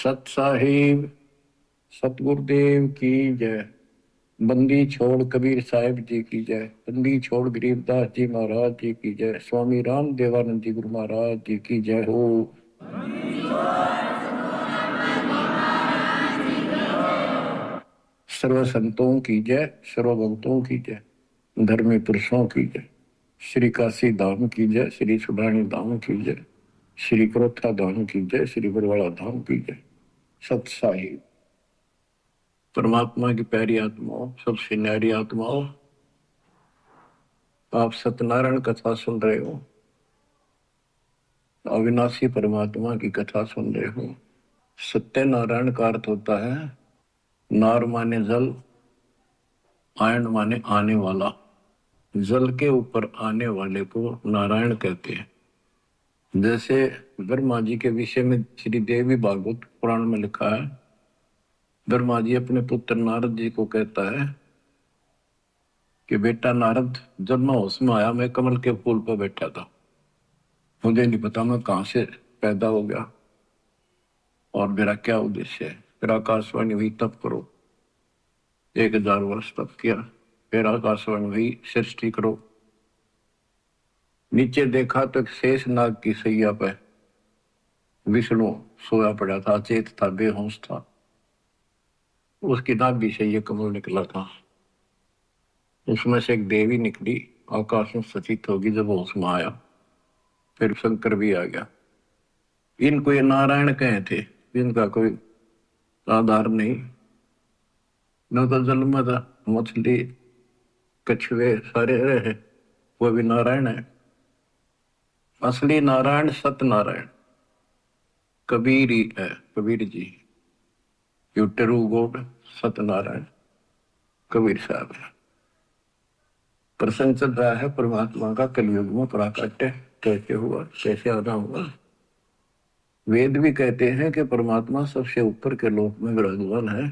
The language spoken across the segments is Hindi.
सत साहिब सतगुरुदेव की जय। बंदी छोड़ कबीर साहिब जी की जय। बंदी छोड़ गरीबदास जी महाराज जी की जय। स्वामी राम देवानंद जी गुरु महाराज जी की जय हो। सर्व संतों की जय, सर्व भक्तों की जय, धर्मी पुरुषों की जय। श्री काशी धाम की जय, श्री सुडानी धाम की जय, श्री क्रोथा धाम की जय, श्री बरवाड़ा धाम की जय। सत साहिब परमात्मा की प्यारी आत्माओं, सबसे न्यारी आत्माओं, आप सत्यनारायण कथा सुन रहे हो, अविनाशी परमात्मा की कथा सुन रहे हो। सत्यनारायण का अर्थ होता है नार माने जल, आयन माने आने वाला। जल के ऊपर आने वाले को नारायण कहते हैं। जैसे ब्रह्मा जी के विषय में श्री देवी भागवत पुराण में लिखा है, ब्रह्मा जी अपने पुत्र नारद जी को कहता है कि बेटा नारद, जब मैं होश में आया मैं कमल के फूल पर बैठा था, मुझे नहीं पता मैं कहां से पैदा हो गया और मेरा क्या उद्देश्य है। फिर आकाशवाणी हुई तप करो, 1000 वर्ष तप किया। फिर आकाशवाणी हुई सृष्टि करो। नीचे देखा तो एक शेष नाग की सैया पे विष्णु सोया पड़ा था, अचेत था, बेहोश था। उसकी नाभि से ये कमल निकला था। उसमें से एक देवी निकली, आकाश में सचित होगी जब होश में आया। फिर शंकर भी आ गया। इनको ये नारायण कहे थे, इनका कोई आधार नहीं। न तो जल में था, मछली कछुए सारे रहे, वो भी नारायण है। असली नारायण सत्यनारायण कबीर ही है, Kabir ji. You true god Satyanarayan Kabir Sahab है। प्रसंग चल रहा है परमात्मा का कलयुग में प्राकट्य कैसे हुआ, कैसे आना हुआ। वेद भी कहते हैं कि परमात्मा सबसे ऊपर के लोक में विराजमान है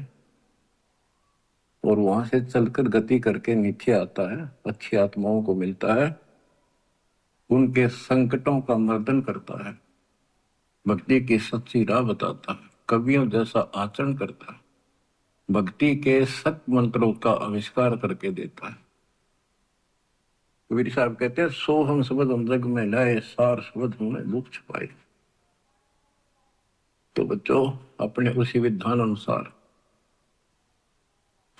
और वहां से चलकर गति करके नीचे आता है, अच्छी आत्माओं को मिलता है, उनके संकटों का मर्दन करता है, भक्ति की सच्ची राह बताता है, कवियों जैसा आचरण करता है, भक्ति के सत मंत्रों का आविष्कार करके देता है। कबीर साहब कहते हैं, सो हम शब्द हम जग में लाए, सार शब्द हमने दुख छुपाए। तो बच्चों, अपने उसी विधान अनुसार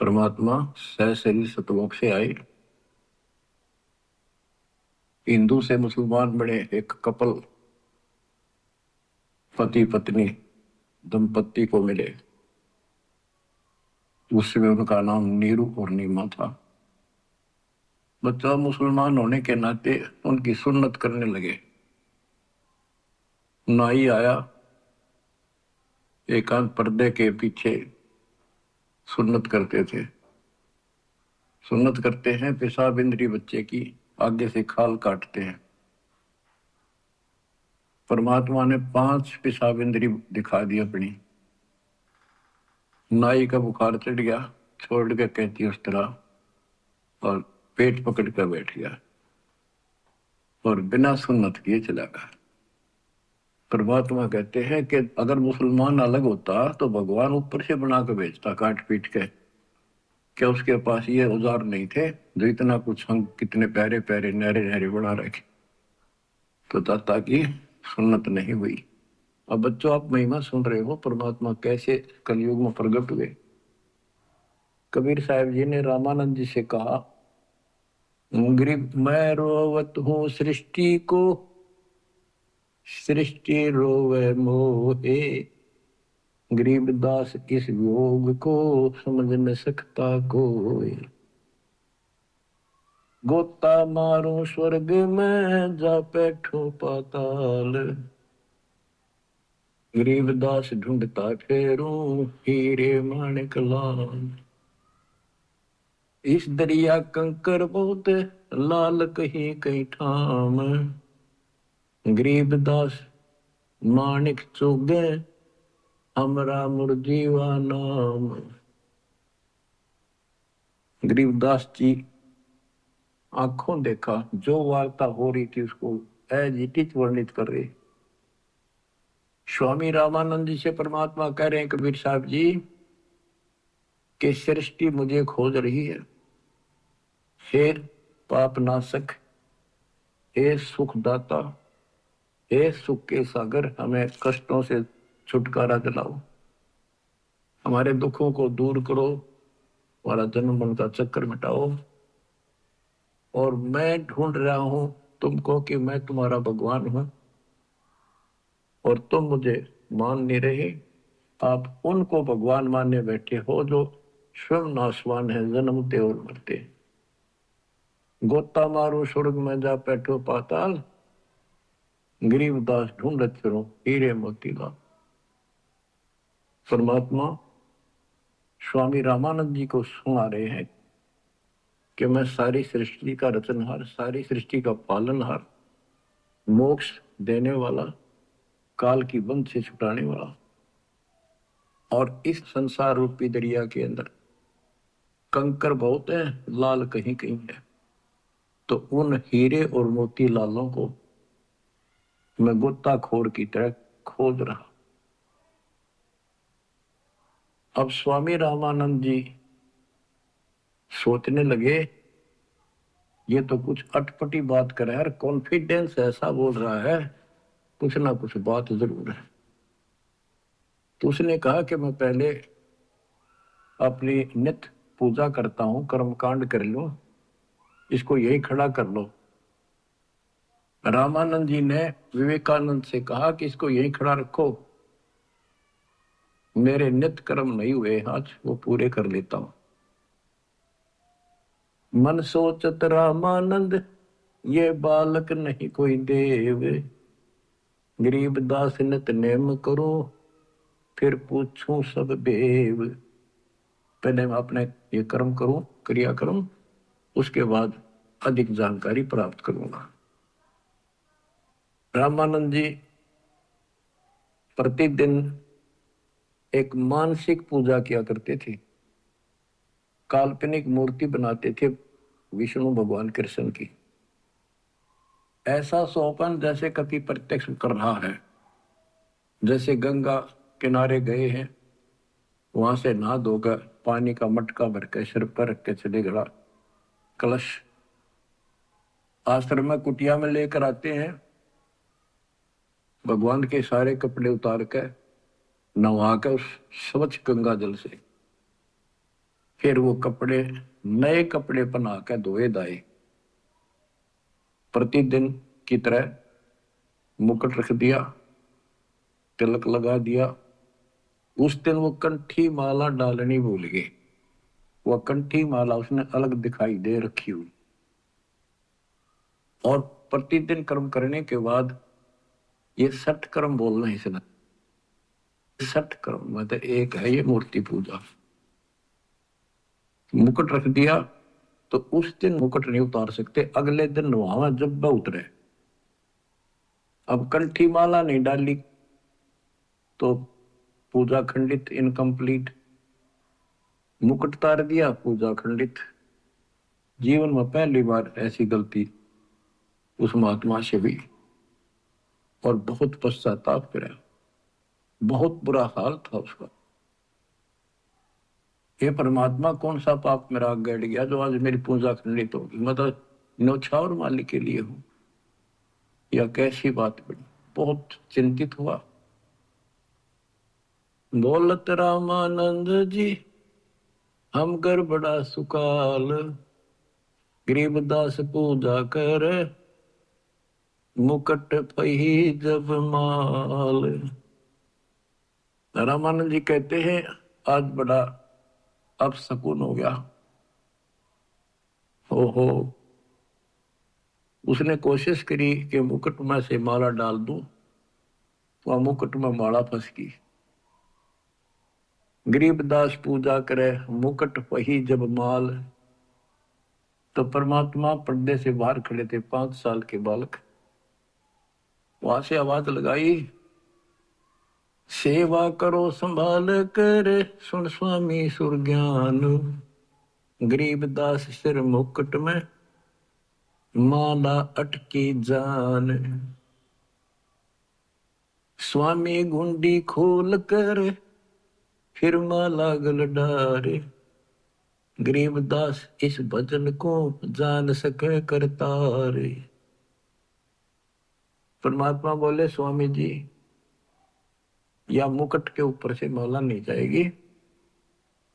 परमात्मा सहशरीर सतलोक से आए। हिंदू से मुसलमान बने एक कपल, पति पत्नी दंपत्ति को मिले। उसमें उनका नाम नीरू और नीमा था। बच्चा मुसलमान होने के नाते उनकी सुन्नत करने लगे। नाई आया, एकांत पर्दे के पीछे सुन्नत करते थे। सुन्नत करते हैं, पेशाब इंद्री बच्चे की आगे से खाल काटते हैं। परमात्मा ने 5 पेशाब इंद्री दिखा दी अपनी। नाई का बुखार चढ़ गया, छोड़ के कहती उस तरह, और पेट पकड़ कर बैठ गया और बिना सुन्नत किए चला गया। परमात्मा कहते हैं कि अगर मुसलमान अलग होता तो भगवान ऊपर से बना के भेजता काट पीट के। क्या उसके पास ये औजार नहीं थे जो इतना कुछ हम कितने प्यारे प्यारे नहरे नहरे बना रखे। तो दाता की सुन्नत नहीं हुई। अब बच्चों, आप महिमा सुन रहे हो परमात्मा कैसे कलयुग में प्रकट हुए। कबीर साहब जी ने रामानंद जी से कहा, गरीब मैं रोवत हूं सृष्टि को, सृष्टि रोवे मोहे, गरीबदास इस योग को समझ न सकता कोई। गोता मारो स्वर्ग में जा बैठो पाताल, गरीबदास ढूंढता फेरूं हीरे माणिक लाल। इस दरिया कंकर बहुत लाल कहीं कहीं ठाम, गरीबदास माणिक चुगे हमरा मुरजीवा नाम। गरीबदास जी आंखों देखा, जो वार्ता हो रही थी उसको एज इट इज वर्णित कर रहे। स्वामी रामानंद जी से परमात्मा कह रहे हैं कबीर साहब जी कि सृष्टि मुझे खोज रही है। हे पाप नाशक, हे सुखदाता, हे सुख के सागर, हमें कष्टों से छुटकारा दिलाओ, हमारे दुखों को दूर करो, हमारा जन्म मरण का चक्कर मिटाओ। और मैं ढूंढ रहा हूं तुमको कि मैं तुम्हारा भगवान हूं और तुम मुझे मान नहीं रहे। आप उनको भगवान मानने बैठे हो जो स्वयं नाशवान है, जन्मते और मरते। गोता मारो स्वर्ग में जा बैठो पाताल, गरीबदास ढूंढत फिरो हीरे मोतीलाल। परमात्मा स्वामी रामानंद जी को सुना रहे हैं कि मैं सारी सृष्टि का रचनहार, सारी सृष्टि का पालनहार, मोक्ष देने वाला, काल की बंध से छुटाने वाला, और इस संसार रूपी दरिया के अंदर कंकर बहुत है, लाल कहीं कहीं है। तो उन हीरे और मोती लालों को मैं गोताखोर की तरह खोज रहा। अब स्वामी रामानंद जी सोचने लगे ये तो कुछ अटपटी बात कर रहा है, कॉन्फिडेंस ऐसा बोल रहा है, कुछ ना कुछ बात जरूर है। तो उसने कहा कि मैं पहले अपनी नित्य पूजा करता हूं, कर्मकांड कर लो, इसको यही खड़ा कर लो। रामानंद जी ने विवेकानंद से कहा कि इसको यही खड़ा रखो, मेरे नित्य कर्म नहीं हुए आज, वो पूरे कर लेता हूं। मन सोचत रामानंद ये बालक नहीं कोई देव, गरीब दास नित नेम करो, फिर पूछूं सब बेव। पहले मैं अपने ये कर्म करूं, क्रिया करूं, उसके बाद अधिक जानकारी प्राप्त करूंगा। रामानंद जी प्रतिदिन एक मानसिक पूजा किया करते थे, काल्पनिक मूर्ति बनाते थे विष्णु भगवान कृष्ण की। ऐसा सोपन जैसे कभी प्रत्यक्ष कर रहा है, जैसे गंगा किनारे गए हैं, वहां से नहा धोकर पानी का मटका भर के सिर पर रख के चले गया, कलश आश्रम में कुटिया में लेकर आते हैं, भगवान के सारे कपड़े उतार कर नहा कर उस स्वच्छ गंगा जल से फिर वो कपड़े, नए कपड़े पहना कर धोए दाए, प्रतिदिन की तरह मुकुट रख दिया, तिलक लगा दिया। उस दिन वो कंठी माला डालनी भूल गए, वह कंठी माला उसने अलग दिखाई दे रखी हुई। और प्रतिदिन कर्म करने के बाद ये 60 कर्म बोलना इसने, 60 कर्म मतलब एक है ये मूर्ति पूजा। मुकुट रख दिया तो उस दिन मुकुट नहीं उतार सकते, अगले दिन वहां जब उतरे। अब कंठी माला नहीं डाली तो पूजा खंडित, इनकम्प्लीट। मुकुट उतार दिया, पूजा खंडित। जीवन में पहली बार ऐसी गलती उस महात्मा से हुई और बहुत पश्चाताप करा, बहुत बुरा हाल था उसका। हे परमात्मा, कौन सा पाप मेरा गड़ गया जो आज मेरी पूजा खंडित होगी, मतलब न्यौछावर मालिक के लिए हूं या कैसी बात बनी। बहुत चिंतित हुआ। बोलत रामानंद जी हम कर बड़ा सुकाल, गरीबदास पूजा कर मुकट पही जब माल। रामानंद जी कहते हैं आज बड़ा अपशकुन हो गया। ओहो, उसने कोशिश करी कि मुकुट में से माला डाल दूं, वह मुकुट में माला फंस गई। गरीबदास पूजा करे मुकुट पही जब माल। तो परमात्मा पर्दे से बाहर खड़े थे, 5 साल के बालक। वहां से आवाज लगाई, सेवा करो संभाल कर सुन स्वामी सुरज्ञान, गरीबदास सिर मुकुट में माला अटकी जान। स्वामी गुंडी खोल कर फिर माला गल डारे, गरीबदास इस भजन को जान सके करतारे। परमात्मा बोले स्वामी जी, या मुकुट के ऊपर से माला नहीं जाएगी,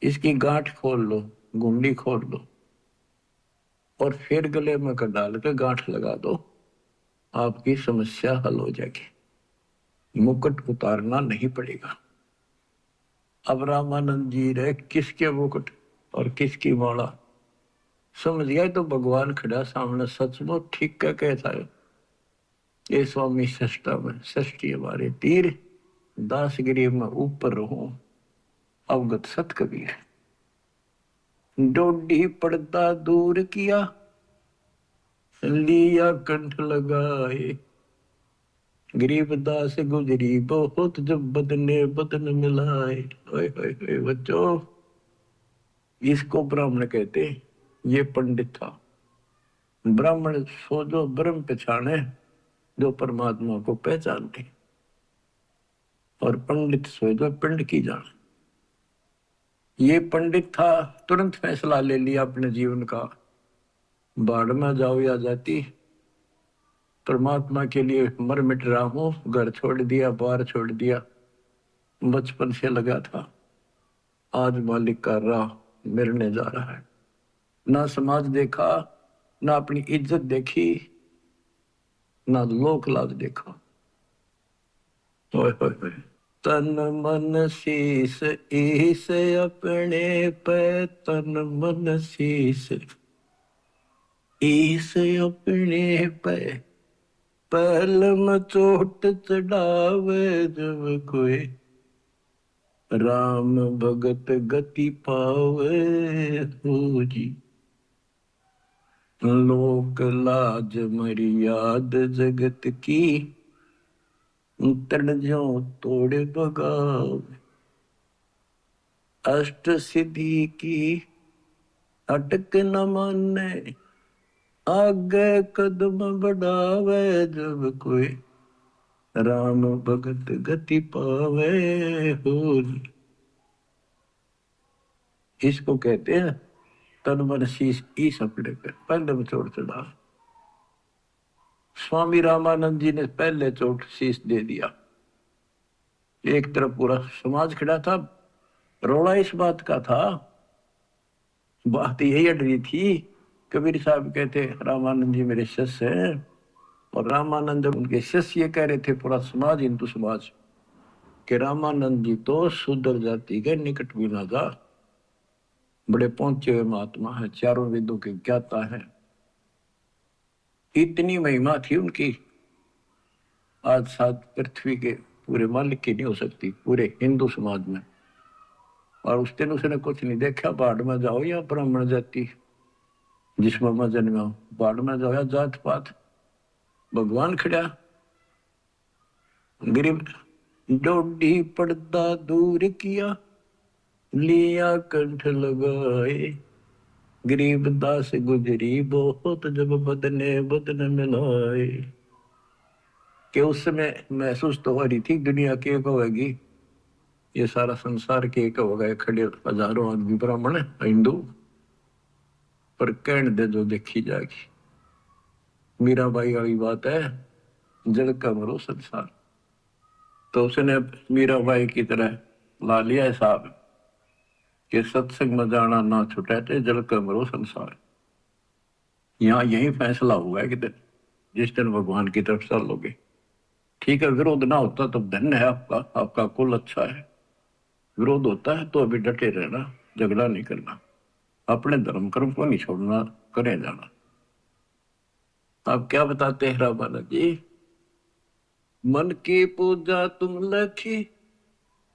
इसकी गांठ खोल लो, गुंडी खोल लो और फिर गले में कर डाल के गांठ लगा दो, आपकी समस्या हल हो जाएगी, मुकुट उतारना नहीं पड़ेगा। अब रामानंद जी रहे किसके मुकुट और किसकी माला समझ गया तो भगवान खड़ा सामने, सचमुच ठीक क्या कहता है ये स्वामी। सष्टा में षष्ठी हमारे तीर, दासगिरी में ऊपर रहूं अवगत सत कबीर। डोडी पर्दा दूर किया, लिया कंठ लगाए, गरीबदास गुजरी बहुत जब बदने बदन मिलाए। ओए ओए ओए बच्चों, इसको ब्राह्मण कहते, ये पंडित था। ब्राह्मण सो जो ब्रह्म पहचाने, जो परमात्मा को पहचानते, और पंडित सो जो पिंड की जाने। ये पंडित था, तुरंत फैसला ले लिया अपने जीवन का, बाढ़ में जाओ या जाती, परमात्मा के लिए मर मिट रहा हूं। घर छोड़ दिया, बार छोड़ दिया, बचपन से लगा था, आज मालिक का राह मिलने जा रहा है। ना समाज देखा, ना अपनी इज्जत देखी, ना लोक लाज देखा। ओए ओए ओए, तन मन शीस ईस अपने पे, तन मन शीस ईस अपने पे, पहल में चोट चढ़ावे जब कोई, राम भगत गति पावे हो जी। लोक लाज मर्याद जगत की, तन जो तोड़ बगाव, अष्ट सिद्धि की अटक न माने, आगे कदम बढ़ावे जब कोई, राम भगत गति पावे हो। इसको कहते हैं तन मन शीश ईस अपने पे, पहले में चोट चढ़ा। स्वामी रामानंद जी ने पहले चोट शीश दे दिया। एक तरफ पूरा समाज खड़ा था, रोड़ा इस बात का था, बात यही अड़ रही थी। कबीर साहब कहते रामानंद जी मेरे शिष्य हैं, और रामानंद उनके शिष्य ये कह रहे थे, पूरा समाज हिंदू समाज, कि रामानंद जी तो शूद्र जाति के निकट भी ना जा, बड़े पहुंचे हुए महात्मा है, चारों वेदों के ज्ञाता है। इतनी महिमा थी उनकी, आज साथ पृथ्वी के पूरे मालिक की नहीं हो सकती, पूरे हिंदू समाज में। और उस दिन उसने कुछ नहीं देखा, बाढ़ में जाओ या ब्राह्मण जाति, जिसमें मैं जन्मा, बाढ़ में जाओ या जात पात, भगवान खड़ा। गरीब डोडी पर्दा दूर किया, लिया कंठ लगाए, गरीबदास गुजरी बहुत जब बदने बदन मिलाए। कि उस समय महसूस तो हो रही थी दुनिया के होगी, ये सारा संसार के एक हो गए, खड़े हजारों आदमी ब्राह्मण हिंदू, पर कहन दे जो देखी जाएगी। मीराबाई वाली बात है, जल का मरो संसार। तो उसने मीराबाई की तरह ला लिया हिसाब कि सत्संग में जाना ना छुटे थे, जल का मरो संसार। यहाँ यही फैसला हुआ है कि जिस दिन भगवान की तरफ चलोगे, ठीक है, विरोध ना होता तो धन्य है आपका, आपका कुल अच्छा है। विरोध होता है तो अभी डटे रहना, झगड़ा नहीं करना, अपने धर्म कर्म को नहीं छोड़ना, करे जाना। आप क्या बताते हैं रामानंद जी, मन की पूजा तुम लखी,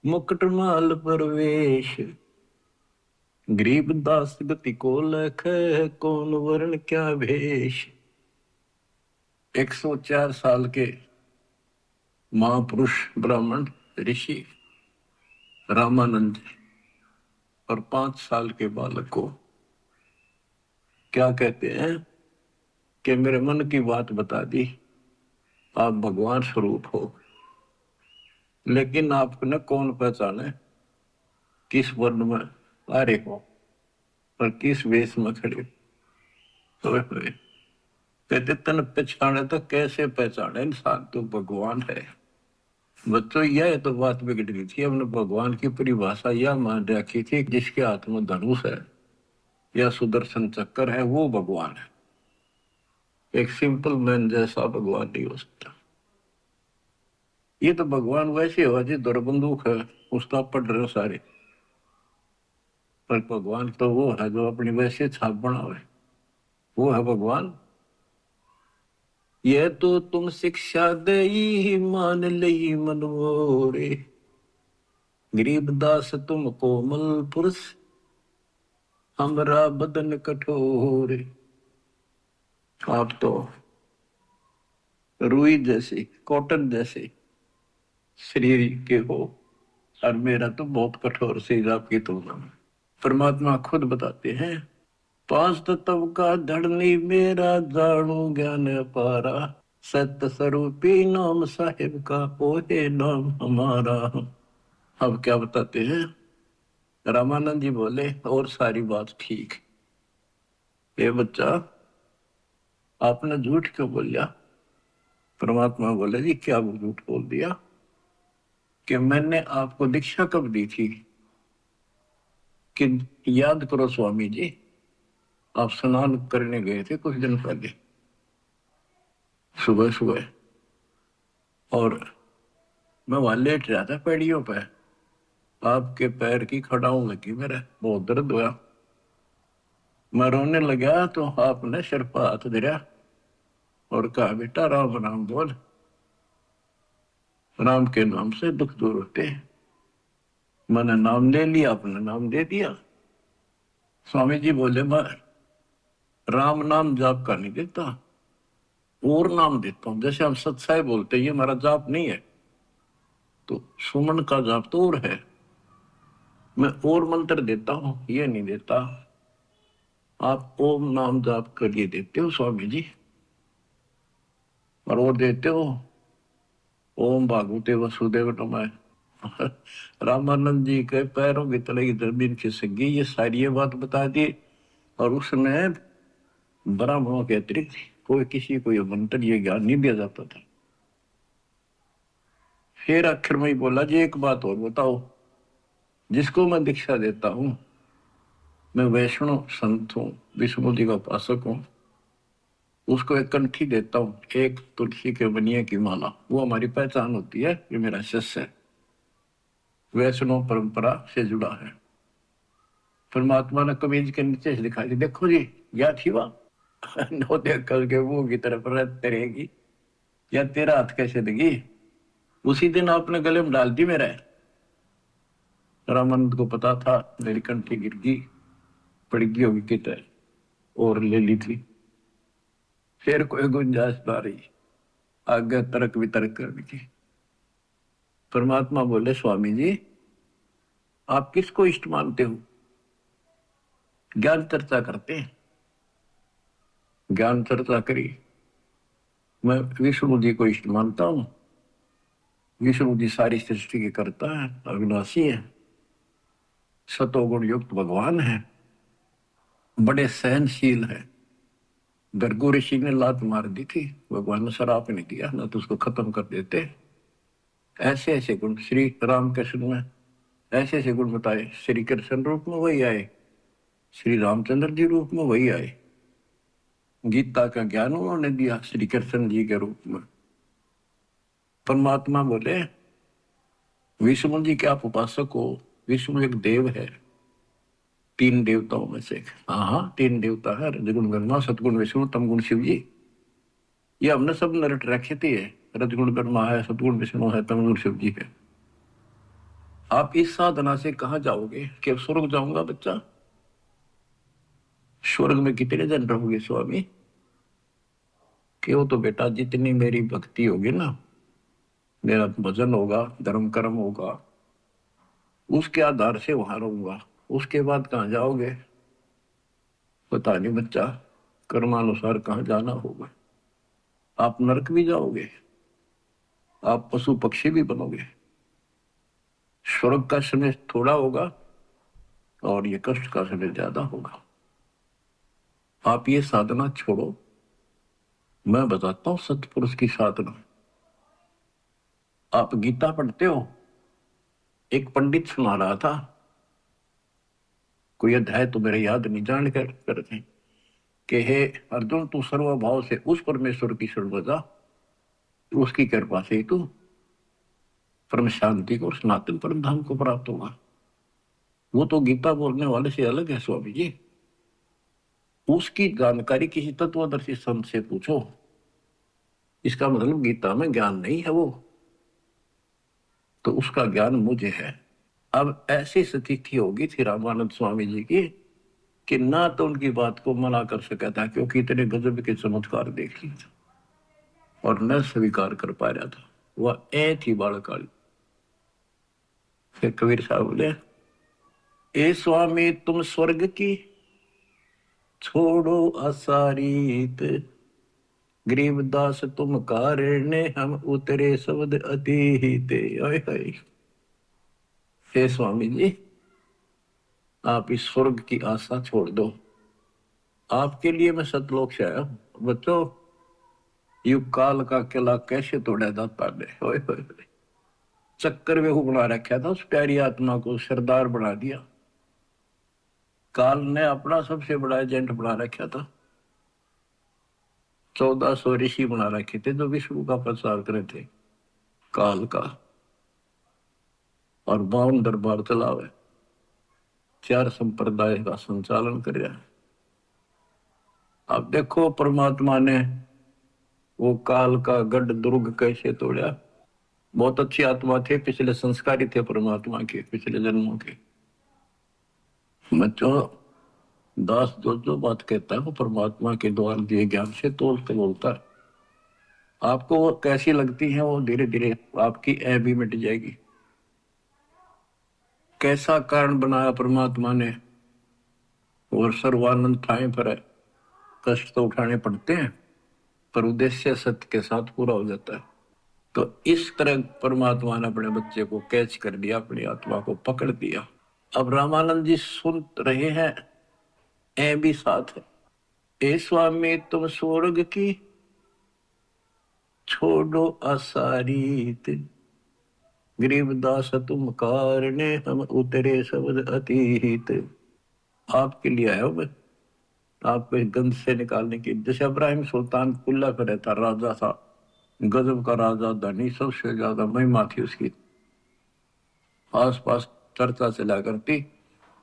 मुकुट माल परवेश, गरीबदास गति को लख, कौन वर्ण क्या भेष। 104 साल के महापुरुष ब्राह्मण ऋषि रामानंद जी और 5 साल के बालक को क्या कहते हैं कि मेरे मन की बात बता दी, आप भगवान स्वरूप हो। लेकिन आपने कौन पहचाने किस वर्ण में आ रहे हो और किस वेश में खड़े हो। कहते तन पहचाने तो कैसे पहचाने, इंसान तो भगवान है। बच्चों यह तो बात बिगड़ गई थी, हमने भगवान की परिभाषा यह मान रखी थी जिसके हाथ में धनुष है या सुदर्शन चक्कर है वो भगवान है। एक सिंपल मैन जैसा भगवान नहीं हो सकता। ये तो भगवान वैसे हो जी दौड़ बंदूक है उसका पढ़ रहे सारे, पर भगवान तो वो है जो अपनी वैसे छाप बनावे, वो है भगवान। ये तो तुम शिक्षा दे ही मान ली मनोरे, गरीबदास तुम कोमल पुरुष हमरा बदन कठोर। आप तो रुई जैसी कॉटन जैसे शरीर के हो और मेरा तो बहुत कठोर शरीर आपकी तुलना में। परमात्मा खुद बताते हैं, पांच तत्व का धड़नी मेरा जाणू ज्ञान पारा, सत्य स्वरूपी नाम साहिब का ओहे नाम हमारा। अब क्या बताते हैं, रामानंद जी बोले और सारी बात ठीक, ये बच्चा आपने झूठ क्यों बोल दिया। परमात्मा बोले जी क्या वो झूठ बोल दिया कि मैंने आपको दीक्षा कब दी थी कि याद करो स्वामी जी, आप स्नान करने गए थे कुछ दिन पहले सुबह सुबह, और मैं वहां लेट रहा था पैड़ियों पे, आपके पैर की खड़ाऊ लगी, मेरे बहुत दर्द हुआ, मैं रोने लगा तो आपने सिर पर हाथ दिया और कहा बेटा राम राम बोल, राम के नाम से दुख दूर होते हैं। मैंने नाम ले लिया, आपने नाम दे दिया। स्वामी जी बोले मैं राम नाम जाप का नहीं देता, और नाम देता हूं, जैसे हम सत्साई बोलते हैं ये हमारा जाप नहीं है, तो सुमन का जाप तो और है, मैं और मंत्र देता हूं ये नहीं देता। आप ओम नाम जाप करिए देते हो स्वामी जी, और वो देते हो ओम भागवते वसुदेव नमः। रामानंद जी के पैरों की तले की जमीन खिसक गई, ये सारी ये बात बता दी। और उसमें ब्राह्मणों के अतिरिक्त कोई किसी को ये मंत्र ये ज्ञान नहीं दिया जाता था। फिर आखिर में ही बोला जी एक बात और बताओ, जिसको मैं दीक्षा देता हूं मैं वैष्णव संत हूं, विष्णु जी का उपासक हूं, उसको एक कंठी देता हूं, एक तुलसी के बनिए की माला, वो हमारी पहचान होती है, ये मेरा शिष्य है, वैष्णव परंपरा से जुड़ा है। परमात्मा ने कमीज के नीचे से दिखाई दी, देखो जी या थी वहां नो देख करके मुंह की तरफ रहते रहेगी या तेरा हाथ कैसे देगी। उसी दिन आपने गले में डाल दी मेरा। रामानंद को पता था मेरी कंठी गिर गई, पड़ गई होगी कितने और ले ली थी, फिर कोई गुंजाइश ना रही आगे तर्क वितर्क करने की। परमात्मा बोले स्वामी जी आप किसको इष्ट मानते हो। ज्ञान चर्चा करते हैं, ज्ञान चर्चा करी, मैं विष्णु जी को इष्ट मानता हूं, विष्णु जी सारी सृष्टि के करता है, अविनाशी है, सतोगुण युक्त भगवान है, बड़े सहनशील है। गर्गो ऋषि ने लात मार दी थी, भगवान ने शराप नहीं दिया, ना तो उसको खत्म कर देते। ऐसे ऐसे गुण श्री रामकृष्ण में ऐसे ऐसे गुण बताए, श्री कृष्ण रूप में वही आए, श्री रामचंद्र जी रूप में वही आए, गीता का ज्ञान उन्होंने दिया श्री कृष्ण जी के रूप में। परमात्मा बोले विष्णु जी के आप उपासक हो, विष्णु एक देव है, तीन देवताओं में से। हाँ हाँ तीन देवता है, रजगुण ब्रह्मा सतगुण विष्णु तमगुण शिव जी, ये हमने सब नरट रखे थे। रजगुण ब्रह्मा है, सतगुण विष्णु है, तमगुण शिव जी है। आप इस साधना से कहां जाओगे कि स्वर्ग जाऊंगा बच्चा, स्वर्ग में कितने दिन रहोगे स्वामी, कि वो तो बेटा जितनी मेरी भक्ति होगी ना, मेरा भजन होगा, धर्म कर्म होगा, उसके आधार से वहां रहूंगा, उसके बाद कहां जाओगे पता नहीं बच्चा, कर्मानुसार कहां जाना होगा। आप नरक भी जाओगे, आप पशु पक्षी भी बनोगे, स्वर्ग का समय थोड़ा होगा और ये कष्ट का समय ज्यादा होगा। आप ये साधना छोड़ो, मैं बताता हूं सतपुरुष की साधना। आप गीता पढ़ते हो, एक पंडित सुना रहा था, कोई अध्याय तो मेरे याद नहीं, जान कर करते कि हे अर्जुन, तू सर्वभाव से उस परमेश्वर की शरण में जा, उसकी कृपा से तू परम शांति को और सनातन परम धाम को प्राप्त होगा। वो तो गीता बोलने वाले से अलग है स्वामी जी। उसकी जानकारी किसी तत्वदर्शी संत से पूछो। इसका मतलब गीता में ज्ञान नहीं है वो, तो उसका ज्ञान मुझे है। अब ऐसी स्थिति होगी थी रामानंद स्वामी जी की कि ना तो उनकी बात को मना कर सका था, क्योंकि इतने गजब के चमत्कार देख लिए थे, और न स्वीकार कर पा रहा था। वह ए थी बालकाली। फिर कबीर साहब बोले, ए स्वामी तुम स्वर्ग की छोड़ो असारीत, गरीबदास तुम कारण हम उतरे शब्द अतीत। हे स्वामी जी, आप इस स्वर्ग की आशा छोड़ दो। आपके लिए मैं सतलोक से आया हूं बच्चों। युग काल का किला कैसे तोड़ा जाता है। होए होए, चक्कर में बना रखा था उस प्यारी आत्मा को, सरदार बना दिया। काल ने अपना सबसे बड़ा एजेंट बना रखा था। 1400 ऋषि बना रखे थे जो विष्णु का प्रचार करे थे, काल का। और 52 दरबार चलावे, 4 संप्रदाय का संचालन कर रहा है। अब देखो परमात्मा ने वो काल का गढ़ दुर्ग कैसे तोड़ा। बहुत अच्छी आत्मा थे, पिछले संस्कारी थे परमात्मा के, पिछले जन्मों के। बच्चों, दास जो बात कहता है वो परमात्मा के द्वारा दिए ज्ञान से तोल के बोलता है। आपको वो कैसी लगती है, वो धीरे धीरे आपकी ऐ भी मिट जाएगी। कैसा कारण बनाया परमात्मा ने, और सर्वानंद ठाए पर है। कष्ट तो उठाने पड़ते हैं, पर उद्देश्य सत्य के साथ पूरा हो जाता है। तो इस तरह परमात्मा ने अपने बच्चे को कैच कर दिया, अपनी आत्मा को पकड़ दिया। अब रामानंद जी सुन रहे हैं, ए भी साथ है। ए स्वामी तुम स्वर्ग की छोड़ो असारीत, गरीबदास तुम कारणे हम उतरे शब्द अतीत। आपके लिए आया मैं, आपको इस गंध से निकालने की। जैसे इब्राहिम सुल्तान कुल्ला पर रहता, राजा था, गजब का राजा, धनी, सबसे ज्यादा महिमा थी उसकी, आस पास चर्चा चला करती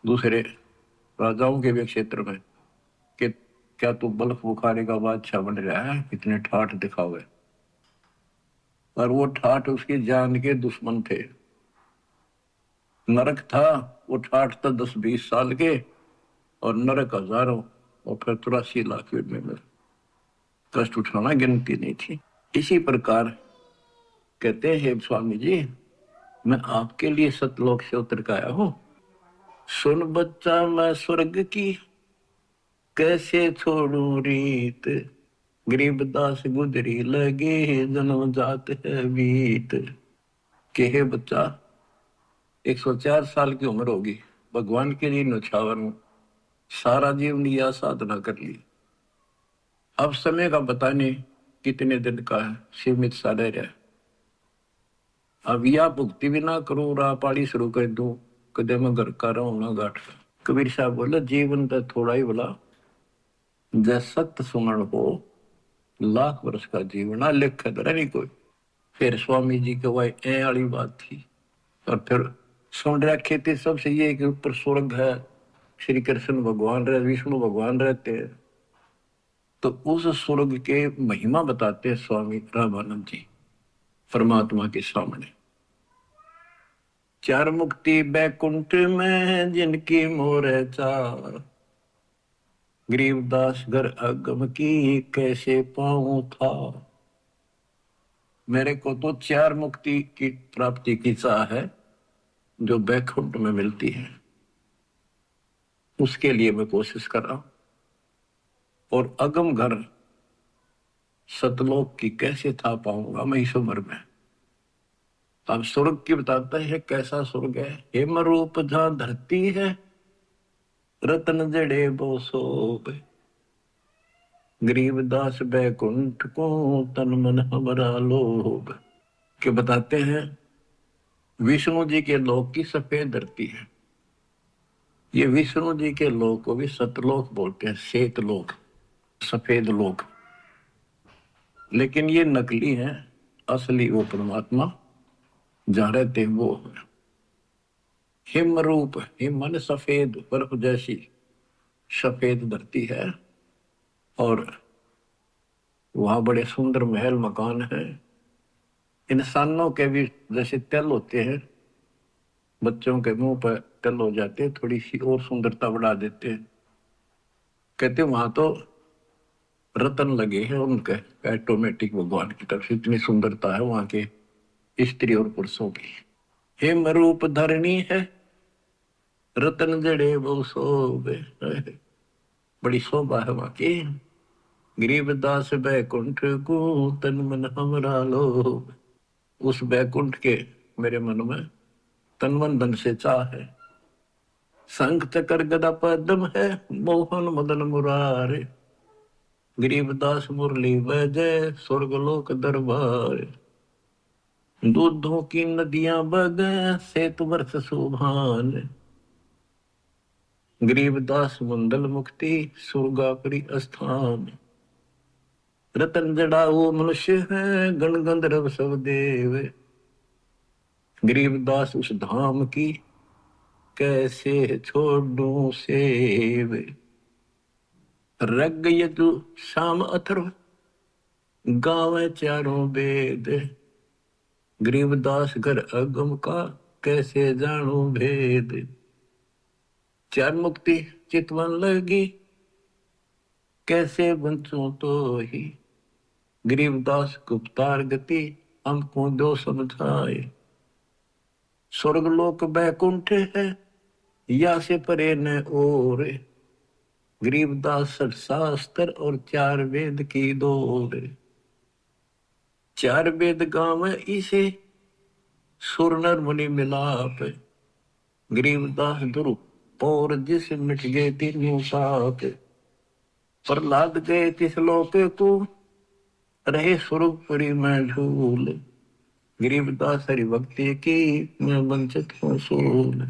दूसरे राजाओं के भी क्षेत्र में कि क्या तू बल्ख बुखारे का बादशाह बन रहा है, इतने ठाठ दिखावे। और वो ठाठ उसकी जान के दुश्मन थे। नरक था, वो ठाठ था 10-20 साल के, और नरक हजारों, और फिर 83 लाख में कष्ट उठाना गिनती नहीं थी। इसी प्रकार कहते हैं स्वामी जी, मैं आपके लिए सतलोक से उतर के आया हूं। सुन बच्चा मैं स्वर्ग की कैसे छोड़ू रीत, गरीबदास गुजरी लगे जन्म जात है बीत। के हे बच्चा, 104 साल की उम्र होगी, भगवान के लिए नौछावर हूं, सारा जीवन यह साधना कर ली। अब समय का पता नहीं कितने दिन का है, सीमित सा रह रहा है। अब या भुक्ति भी ना करूं, राह पाड़ी शुरू कर दूं, कदे मैं घर का रहूं ना घाट। कबीर साहब बोला, जीवन तो थोड़ा ही बोला, जैसा सत्य सुमरण हो, लाख वर्ष का जीवन लिख नहीं कोई। फिर स्वामी जी के वही ए वाली बात थी। और फिर सुन रखे थे सबसे ये कि ऊपर स्वर्ग है, श्री कृष्ण भगवान रहे, विष्णु भगवान रहते हैं। तो उस स्वर्ग के महिमा बताते हैं स्वामी रामानंद जी परमात्मा के सामने। 4 मुक्ति बैकुंठ में जिनकी मोर चार, गरीबदास घर अगम की कैसे पाऊं था। मेरे को तो 4 मुक्ति की प्राप्ति की चाह है जो बैकुंठ में मिलती है, उसके लिए मैं कोशिश कर रहा हूं। और अगम घर सतलोक की कैसे था पाऊंगा मैं इस उम्र में। अब स्वर्ग की बताता है कैसा स्वर्ग है। हेम रूप जहां धरती है, रतन जड़े वो सोबे, गरीबदास बैकुंठ को तन मन हमारा लोभ। के बताते हैं विष्णु जी के लोक की सफेद धरती है। ये विष्णु जी के लोक को भी सतलोक बोलते हैं, श्वेत लोक, सफेद लोक। लेकिन ये नकली है, असली वो परमात्मा जहां रहते हैं वो है। हिम रूप, हिम मन सफेद, बर्फ जैसी सफेद धरती है, और वहां बड़े सुंदर महल मकान है। इंसानों के भी जैसे तेल होते हैं, बच्चों के मुंह पर तेल हो जाते हैं, थोड़ी सी और सुंदरता बढ़ा देते हैं। कहते वहां तो रतन लगे हैं उनके, ऑटोमेटिक भगवान की तरफ से इतनी सुंदरता है वहां के स्त्री और पुरुषों की। हिम रूप धरणी है, रतन जड़े वो शोभे, बड़ी शोभा है वहां की। गरीबदास बैकुंठ को तन मन हमरा लोभ, उस बैकुंठ के मेरे मन में तन मन धन से चाह है। शंख चक्र गदा पद्म है, मोहन मदन मुरारे, गरीबदास मुरली बजय स्वर्गलोक दरबार। दूधों की नदियां बगे सेत वर्ष सुभान, गरीबदास मंडल मुक्ति सुरगापरी स्थान। रतन जड़ा वो मनुष्य है, गण गंधर्व सब देव, गरीबदास उस धाम की कैसे छोड़ू सेव। रग यजु शाम अथर्व, गावे चारों वेद, गरीबदास घर अगम का कैसे जानू भेद। चार मुक्ति चितवन लगी, कैसे बंचू तो ही, गरीबदास गुप्तार गति हमको दो समझाए। स्वर्गलोक बैकुंठ है, या से परे न और, गरीबदास शास्त्र और चार वेद की दौड़। चार वेद गाँव इसे सुर नर मुनि मिलाप, गरीबदास दुरु और जिस मिट गए तीनों पाप। प्रहलाद गए तिस लोक को, रहे सुरपुरी में झूल, गरीबदास हरि भक्ति की मैं वंचित हूँ सूल।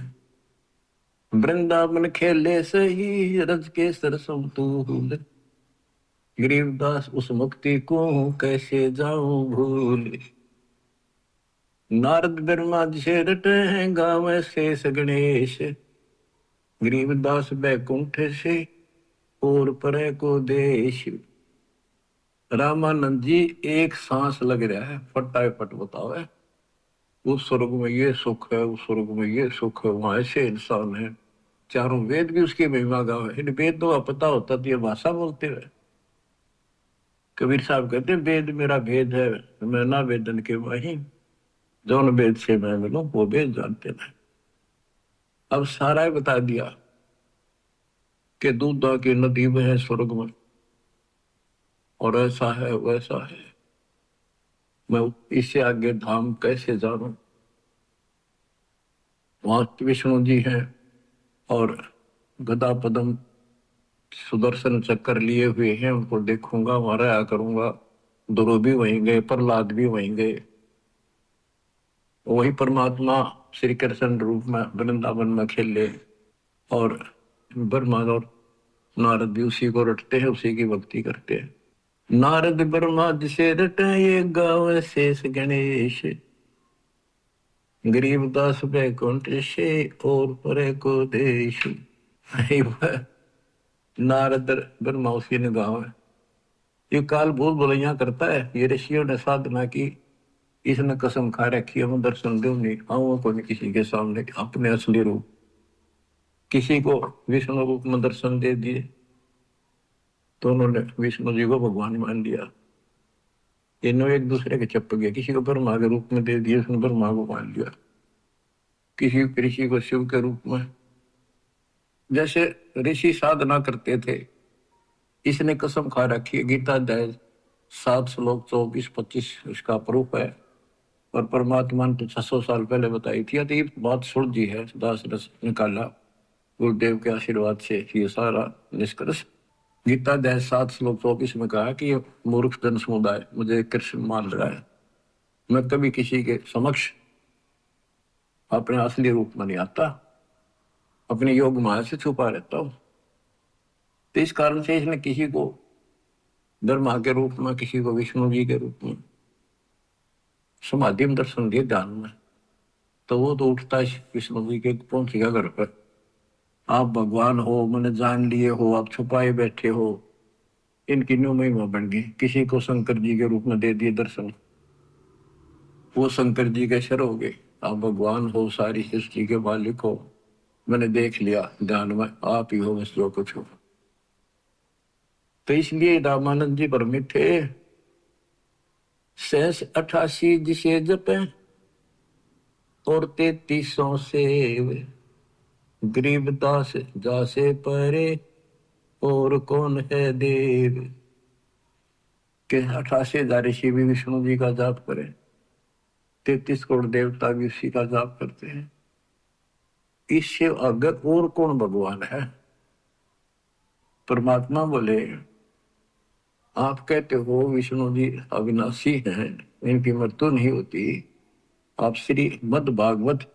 वृंदावन खेले सही रज के सरसम तूल, गरीबदास उस मुक्ति को कैसे जाऊं भूल। नारद ब्रह्मा जी रटे हैं गावे शेष गणेश, गरीबदास बैकुंठ से और परे को देश। रामानंद जी एक सांस लग रहा है, फटाफट बताओ है। उस स्वर्ग में ये सुख है, उस स्वर्ग में ये सुख है, वहां ऐसे इंसान है। चारों वेद भी उसकी महिमा गावे। इन वेद तो पता होता तो ये भाषा बोलते हुए। कबीर साहब कहते हैं वेद मेरा भेद है, मैं ना वेदन के वही, जौन वेद से मैं मिलूं वो वेद जानते नहीं। अब सारा ही बता दिया कि दूधा की नदी में है स्वर्ग में, और ऐसा है वैसा है। मैं इससे आगे धाम कैसे जानूं। वहां विष्णु जी हैं और गदा पदम सुदर्शन चक्कर लिए हुए हैं, उनको देखूंगा, वहां रहा करूंगा। ध्रुव भी वहीं गए, प्रहलाद भी वहीं गए। वही परमात्मा श्री कृष्ण रूप में वृंदावन में खेले, और ब्रह्मा और नारद भी उसी को रटते हैं, उसी की भक्ति करते हैं। नारद ब्रह्मा जिसे रटे ये गाँव शेष गणेश, गरीबदास बैकुंठ से और परे को देश। नारद ब्रह्मा उसी ने गाँव है। ये काल भूल भुलैया करता है। ये ऋषियों ने साधना की, इसने कसम खा रखी है मैं दर्शन दूं नहीं, आऊंगा कोई किसी के सामने अपने असली रूप। किसी को विष्णु रूप में दर्शन दे दिए तो उन्होंने विष्णु जी को भगवान मान लिया। इन्हों एक दूसरे के चप गए। किसी को ब्रह्मा के रूप में दे दिए, उसने ब्रह्मा को मान लिया। किसी ऋषि को शिव के रूप में। जैसे ऋषि साधना करते थे, इसने कसम खा रखी है। गीता अध्याय 7 श्लोक 24-25 इसका प्रूफ है। और परमात्मा ने तो 600 साल पहले बताई थी। तो ये बात सुलझी है, दास रस निकाला गुरुदेव के आशीर्वाद से। ये सारा निष्कर्ष गीता अध्याय 7 श्लोक 24 में कहा कि ये मूर्ख जन समुदाय मुझे कृष्ण मान रहा है, मैं कभी किसी के समक्ष अपने असली रूप में नहीं आता, अपने योग माया से छुपा रहता हूं। तो इस कारण से इसने किसी को ब्रह्मा के रूप में, किसी को विष्णु जी के रूप में समाधि में दर्शन दिए ध्यान में। तो वो तो उठता है विष्णु जी के, पहुंचेगा घर पर। आप भगवान हो, मैंने जान लिए हो, आप छुपाए बैठे हो, इनकी न्यू महिमा बन गई। किसी को शंकर जी के रूप में दे दिए दर्शन, वो शंकर जी के शर हो गए। आप भगवान हो, सारी सृष्टि के मालिक हो, मैंने देख लिया ध्यान में, आप ही हो बस जो कुछ हो। तो इसलिए रामानंद जी परमित थे, 88 जिसे जपे और 3300 से गरीबदास जासे परे और कौन है देव। के 88,000 ऋषि भी विष्णु जी का जाप करें, 33 करोड़ देवता भी उसी का जाप करते हैं। इससे अगर और कौन भगवान है। परमात्मा बोले, आप कहते हो विष्णु जी अविनाशी हैं, इनकी मृत्यु नहीं होती। आप श्री मद भागवत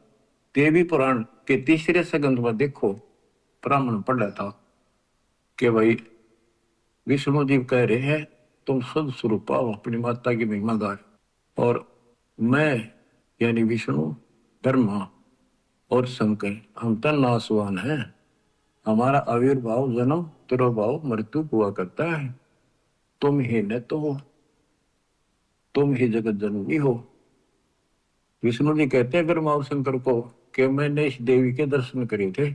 देवी पुराण के 3रे सगंध में देखो, ब्राह्मण पढ़ रहा था कि भाई विष्णु जी कह रहे हैं तुम शुद्ध स्वरूप आओ, अपनी माता की महिमा गाय, और मैं यानी विष्णु, ब्रह्मा और शंकर हम तन नासवान हैं। हमारा आविर्भाव, जन्म, तिरोभाव, मृत्यु हुआ करता है। तुम ही न तो हो, तुम ही जगत जननी हो। विष्णु जी कहते हैं ब्रह्मा और शंकर को कि मैंने इस देवी के दर्शन करे थे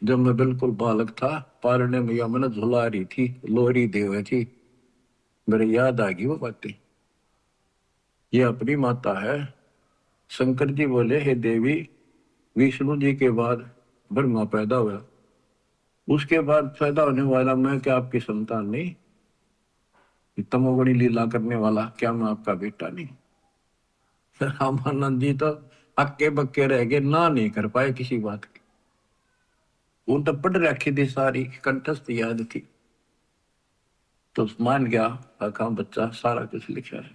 जब मैं बिल्कुल बालक था, पारने मैया मैंने झुला रही थी, लोहरी देव थी, मेरे याद आ गई वो बातें। ये अपनी माता है। शंकर जी बोले, हे देवी, विष्णु जी के बाद ब्रह्मा पैदा हुआ, उसके बाद पैदा होने वाला मैं क्या आपकी संतान नहीं? तमोगुणी लीला करने वाला क्या मैं आपका बेटा नहीं? रामानंद जी तो अक्के बक्के रह गए, ना नहीं कर पाए किसी बात की। वो तो पढ़ रखी थी, सारी कंठस्थ याद थी, तो मान गया आका बच्चा सारा कुछ लिखा है।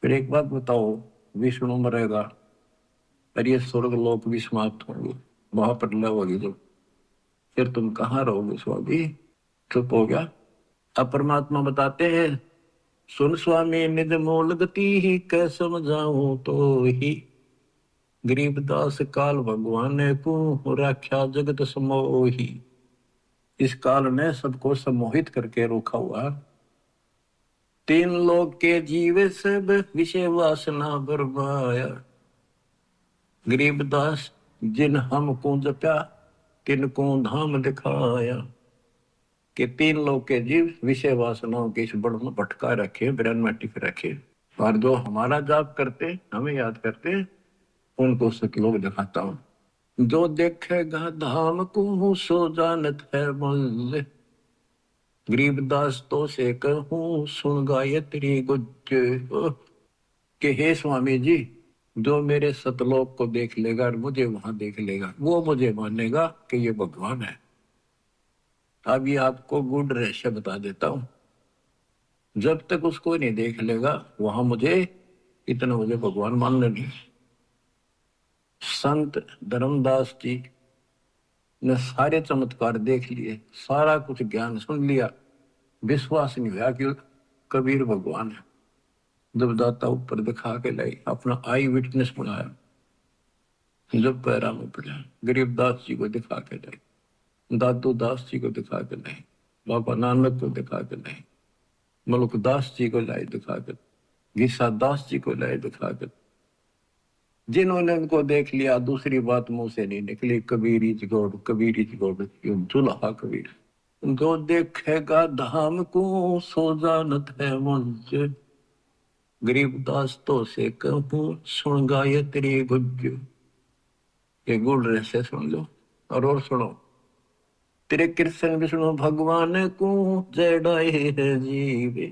फिर एक बात बताओ, विष्णु मरेगा और ये स्वर्ग लोक भी समाप्त होंगे, महाप्रलय होगी जब, फिर तुम कहाँ रहोगे स्वामी? चुप हो गया। अब परमात्मा बताते हैं, सुन स्वामी निज मूल गति ही, कै समझाऊं तो ही, गरीबदास काल भगवान को राख्या जगत समोही। इस काल ने सबको सम्मोहित करके रोका हुआ। 3 लोक के जीवे सब विषय वासना बरमाया। गरीबदास जिन हमको जप्या, तिनको धाम दिखाया। कि 3 लोक के जीव विषय वासनाओं के इस बड़ में भटका रखे, बिरन में टिक रखे, और जो हमारा जाप करते, हमें याद करते, उनको सतलोक दिखाता हूं। जो देखेगा धाम को सो जानत है मूल्य, गरीबदास तो से कहूं सुन गायत्री गुज। कि हे स्वामी जी, जो मेरे सतलोक को देख लेगा और मुझे वहां देख लेगा, वो मुझे मानेगा कि ये भगवान है। अब ये आपको गुड रहस्य बता देता हूं, जब तक उसको नहीं देख लेगा वहां मुझे, इतना मुझे भगवान मानना नहीं। संत धर्मदास जी ने सारे चमत्कार देख लिए, सारा कुछ ज्ञान सुन लिया, विश्वास नहीं हुआ कि कबीर भगवान है। जब दाता ऊपर दिखा के लाई, अपना आई विटनेस बनाया, जब पैरा में पड़ा, गरीबदास जी को दिखा के लाई, दादू दास जी को दिखा के लाई, बाबा नानक को दिखा के लाई, मलुकदास जी को लाई दिखा कर, गीसा दास जी को लाई दिखा कर। जिन्होंने उनको देख लिया, दूसरी बात मुंह से नहीं निकली, Kabir is God, Kabir is God, दुल्हा कबीर। जो देखेगा धाम को सो जानत है मुझ, गरीबदास तो से कहूं सुन गायत्री गुज। ये गुड़ रहस्य सुन लो, और सुनो। तेरे कृष्ण विष्णु भगवान को जय डाए है जीवे,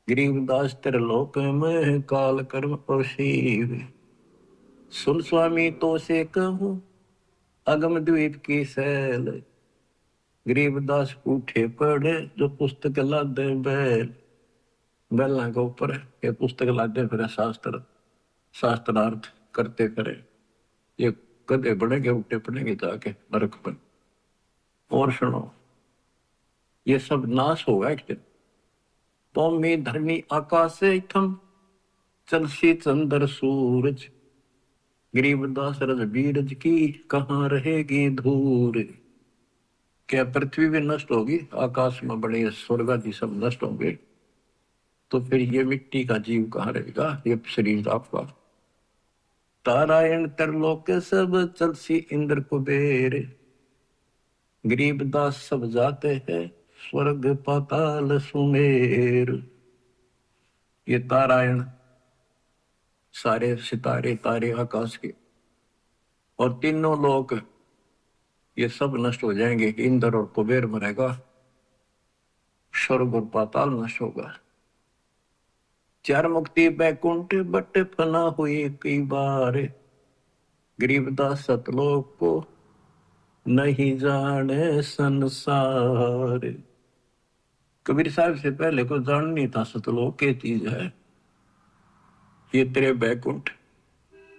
गरीबदास त्रिलोक में काल कर्म अवशीव। सुन स्वामी तो से कहूँ अगम द्वीप की सैल। गरीबदास उठे पड़े जो पुस्तक लादे बैल। बैलों के ऊपर ये पुस्तक लादे फिर शास्त्र शास्त्रार्थ करते फिरे। ये कदे बढ़ेंगे उठे पड़ेंगे जाके नरक पर। और सुनो ये सब नाश होगा एक दिन। पौमी धरनी आकाश से थम चलसी चंद्र सूरज। गरीबदास रजबीरज की कहाँ रहेगी धूर। क्या पृथ्वी भी नष्ट होगी, आकाश में बड़े स्वर्ग आदि सब नष्ट होंगे, तो फिर ये मिट्टी का जीव कहाँ रहेगा, ये शरीर आपका। तारायण तरलोक सब चलसी इंद्र कुबेर। गरीबदास सब जाते हैं स्वर्ग पाताल सुमेर। ये तारायण सारे सितारे तारे आकाश के और तीनों लोक ये सब नष्ट हो जाएंगे। इंद्र और कुबेर मरेगा, स्वर्ग और पाताल नष्ट होगा। चार मुक्ति बैकुंठ बट फना हुई कई बार। गरीबदास सतलोक को नहीं जाने संसार। कबीर साहब से पहले को जान नहीं था सतलोक क्या चीज है। ये तेरे बैकुंठ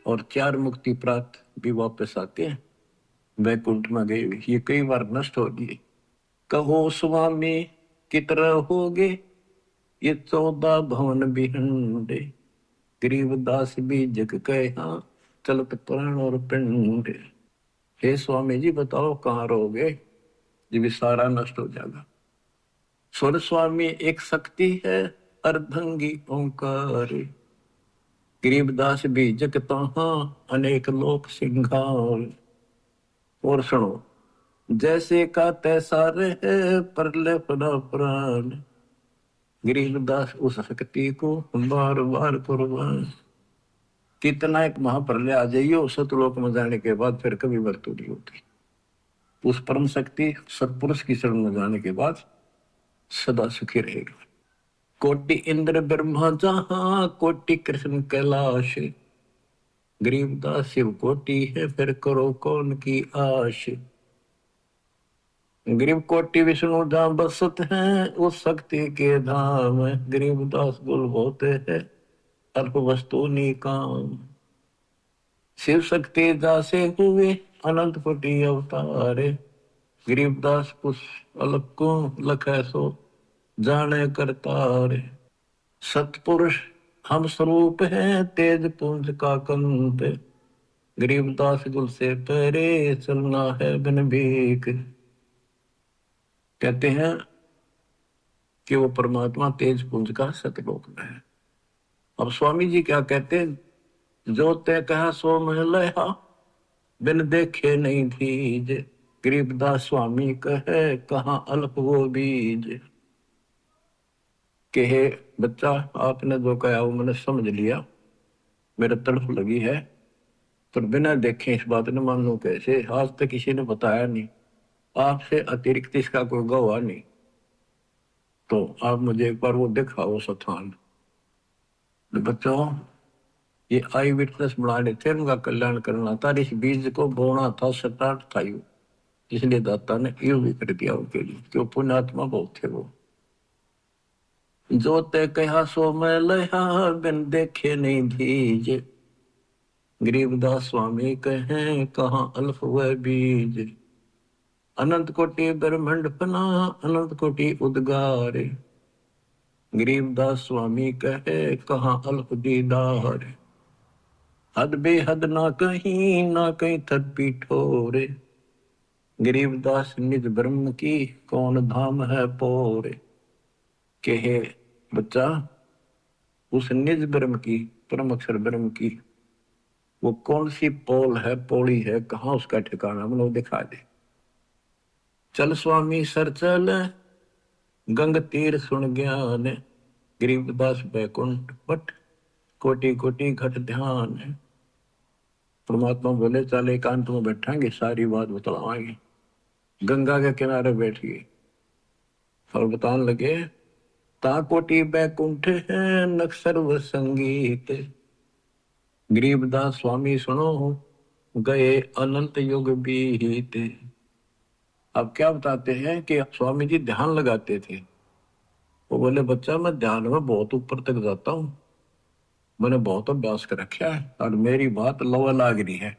और चार मुक्ति प्राप्त भी वापस आते हैं। बैकुंठ में गए ये कई बार नष्ट हो गए। कहो स्वामी कितना होगे ये 14 भवन बिहंडे। गरीबदास भी जग कहा चलत प्राण और पिंड। हे स्वामी जी बताओ कहाँ रहोगे, ये भी सारा नष्ट हो जाएगा। स्वर स्वामी एक शक्ति है अर्धंगी ओंकार। गरीबदास भी जग तहाँ अनेक लोक सिंगार। और सुनो जैसे का तैसा रहे परले पड़ा प्राण। गरीबदास उस शक्ति को बार बार कुर्बान। कितना एक महाप्रलय आ जाइयो सतलोक में जाने के बाद फिर कभी मृत्यु नहीं होती। उस परम शक्ति सतपुरुष की शरण में जाने के बाद सदा सुखी रहेगा। कोटि इंद्र ब्रह्मा जहां कोटि कृष्ण कैलाश। गरीबदास शिव कोटि है फिर करो कौन की आश। गरीब कोटि विष्णु जहां बसत हैं उस शक्ति के धाम। गरीबदास गुल होते हैं अल्प वस्तु निकाम। शिव शक्ति दासे हुए अनंत कोटि अवतारे। गरीबदास कुछ अलग को लखे सो जाने करतारे। सतपुरुष हम स्वरूप हैं तेज पुंज का कंत। गरीबदास गुल से परे चलना है बिन भीख। कहते हैं कि वो परमात्मा तेज पुंज का सतलोक में है। अब स्वामी जी क्या कहते हैं, जो ते कहा सो महलया बिन देखे नहीं थीज। गरीबदास स्वामी कहे कहाँ अल्प वो बीज। कहे बच्चा आपने जो कहा वो मैंने समझ लिया, मेरे तड़फ लगी है, पर बिना देखे इस बात ने मानू कैसे। आज तक किसी ने बताया नहीं, आपसे अतिरिक्त इसका कोई गवाह नहीं, तो आप मुझे एक बार वो दिखाओ स्थान। तो बच्चों ये आई विटनेस बनाने थे, उनका कल्याण करना था, इस बीज को बोना था, स्टार्ट था यू। इसलिए दाता ने यू भी कर दिया उनके लिए, क्यों पुण्यात्मा बहुत थे वो। जो ते कहा सो मैं लहा बिन देखे नहीं धीज। गरीबदास स्वामी कहें कहाँ अल्फ वह बीज। अनंत कोटि ब्रह्मंड फना अनंत कोटि उद्गार। गरीबदास स्वामी कहे कहाँ अल्फ दीदार। हद बेहद ना कहीं थद पीठोरे। गरीबदास निज ब्रह्म की कौन धाम है पोरे। कहे बच्चा उस निज ब्रह्म की परम अक्षर ब्रह्म की वो कौन सी पोल है, पौड़ी है, कहाँ उसका ठिकाना मतलब दिखा दे। चल स्वामी सर चल गंग तीर सुन ज्ञान। गरीबदास बैकुंठ बट कोटि कोटि घट ध्यान। परमात्मा बोले चल एकांत में बैठांगे सारी बात बतलावाएंगे। गंगा के किनारे बैठ गए और बताने लगे ताकोटी बैकुंठ है नक सर्व संगीत। गरीबदास स्वामी सुनो गए अनंत युग बीते। अब क्या बताते हैं कि स्वामी जी ध्यान लगाते थे। वो बोले बच्चा मैं ध्यान में बहुत ऊपर तक जाता हूँ, मैंने बहुत अभ्यास कर रखा है और मेरी बात लवा लाग रही है,